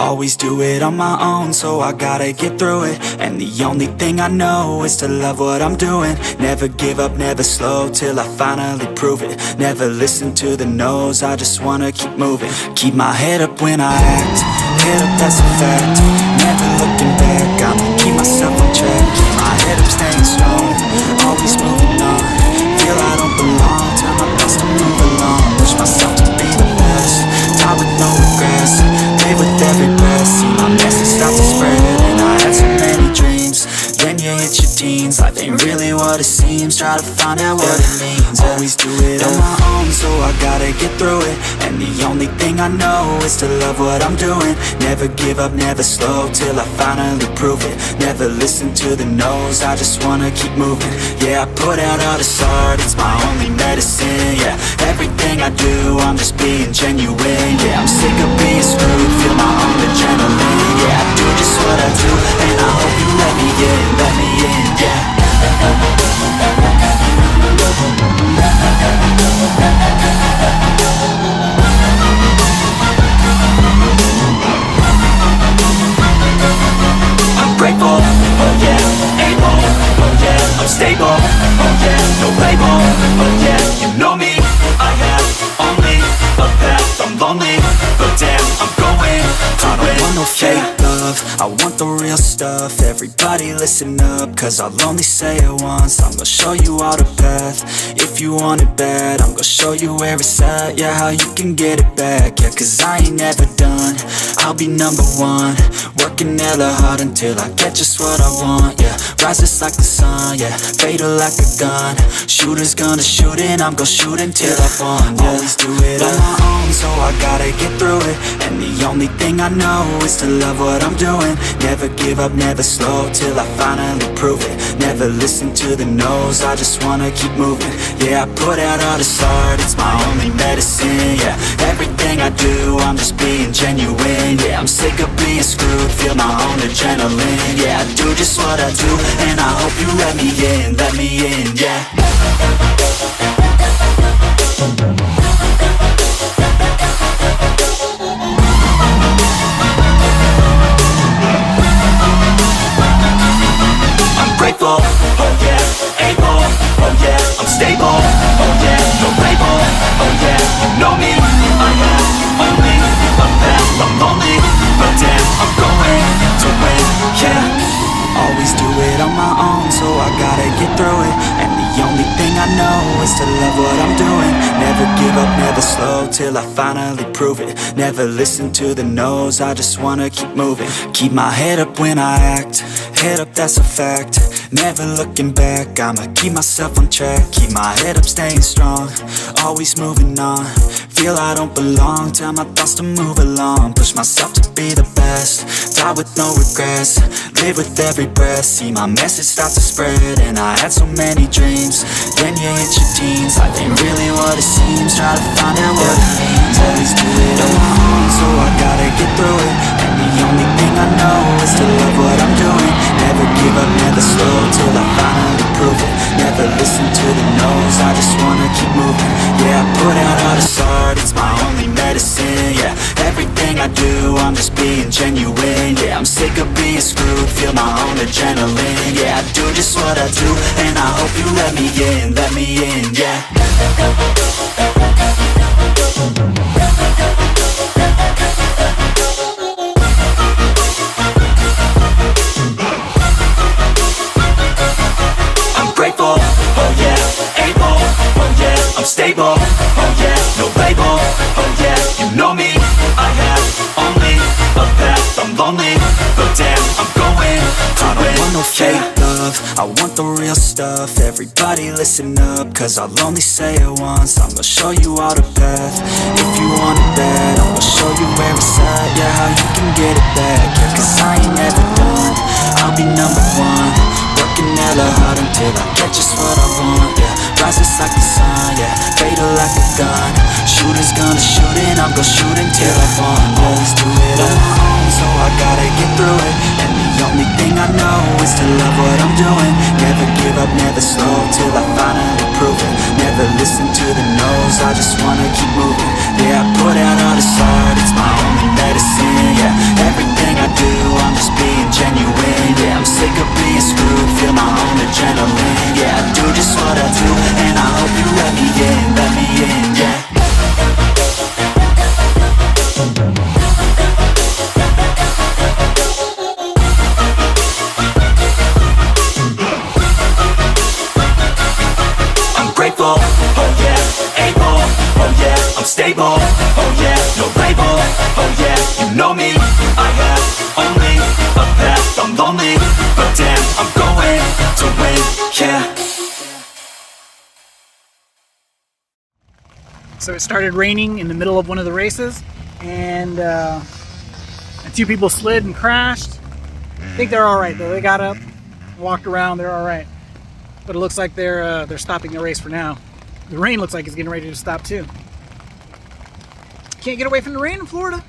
Always do it on my own, so I gotta get through it. And the only thing I know is to love what I'm doing. Never give up, never slow, till I finally prove it. Never listen to the no's, I just wanna keep moving. Keep my head up when I act, head up, that's a fact. Never looking back, I'ma keep myself on track. Keep my head up, staying strong, always moving on. Feel I don't belong, tell my best to move along. Push myself to be the best, die with no regrets. Live with every breath, see my message start to spread. And I had so many dreams, then you hit your teens. Life ain't really what it seems, try to find out what it means. Always do it on my own, so I gotta get through it. And the only thing I know is to love what I'm doing. Never give up, never slow, till I finally prove it. Never listen to the no's, I just wanna keep moving. Yeah, I put out all this art, it's my only medicine. Yeah, everything I do, I'm just being genuine. Yeah, I'm sick of being screwed, feel my own adrenaline. Yeah, I do just what I do, and I hope you let me in, yeah. I'm grateful, oh yeah, able, oh yeah, I'm stable, oh yeah, no label, oh yeah, you know me, I have only a path, I'm lonely, but damn, I'm going to win. I don't want no fake love, I want the real stuff. Everybody listen up, cause I'll only say it once. I'm gonna show you all the path, if you want it bad. I'm gonna show you where it's at, yeah, how you can get it back. Yeah, cause I ain't never done, I'll be number one. Working hella hard until I get just what I want, yeah. Rises like the sun, yeah, fatal like a gun. Shooters gonna shoot and I'm gonna shoot until I won, yeah. Always do it on my own, so I gotta get through it. And the only thing I know is to love what I'm doing. Never give up, never slow, till I finally prove it. Never listen to the no's, I just wanna keep moving. Yeah, I put out all this art, it's my only medicine. Yeah, everything I do, I'm just being genuine. Yeah, I'm sick of being screwed, feel my own adrenaline. Yeah, I do just what I do, and I hope you let me in, yeah. I'm grateful, oh yeah, able, oh yeah, I'm stable, oh yeah, no label, oh yeah, you know me, I have only a path, I'm lonely, but damn, I'm going to win, yeah. Always do it on my own, so I gotta get through it. And the only thing I know is to love what I'm doing. Never give up, never slow, till I finally prove it. Never listen to the no's, I just wanna keep moving. Keep my head up when I act, head up, that's a fact. Never looking back, I'ma keep myself on track. Keep my head up, staying strong, always moving on. Feel I don't belong, tell my thoughts to move along. Push myself to be the best, die with no regrets. Live with every breath, see my message start to spread. And I had so many dreams, then you hit your teens. Life ain't really what it seems, try to find out what it means. Always do it on my own, so I gotta get through it. And the only thing I know is to love what I'm doing. Never give up, never slow, till I finally prove it. Never listen to the no's, I just wanna keep moving. Yeah, I put out all this art, it's my only medicine. Yeah, everything I do, I'm just being genuine. Yeah, I'm sick of being screwed, feel my own adrenaline. Yeah, I do just what I do, and I hope you let me in, yeah. I'm grateful, oh yeah, able, oh yeah, I'm stable, oh yeah, no label, oh yeah, you know me, I have only a path, I'm lonely, but damn, I'm going to win. I don't want no fake love, I want the real stuff. Everybody listen up, cause I'll only say it once. I'm gonna show you all the path, if you want it bad. I'm gonna show you where it's at, yeah, how you can get it back. Yeah, cause I ain't never done, I'll be number one. Working hella hard until I get just what I want, yeah. Rises like the sun, yeah, fatal like a gun. Shooters gonna shoot and I'm gonna shoot until I won. Always do it on my own, so I gotta get through it. And the only thing I know is to love what I'm doing. Never give up, never slow, till I finally prove it. Never listen to the no's, I just wanna keep moving. Yeah, I put out all this art, it's my only medicine. Yeah, stable, oh yeah, no label, oh yeah, you know me. I have only a path, I'm lonely, but damn, I'm going to win, yeah. So it started raining in the middle of one of the races, and two people slid and crashed. I think they're all right though. They got up, walked around. They're all right. But it looks like they're stopping the race for now. The rain looks like it's getting ready to stop too. Can't get away from the rain in Florida.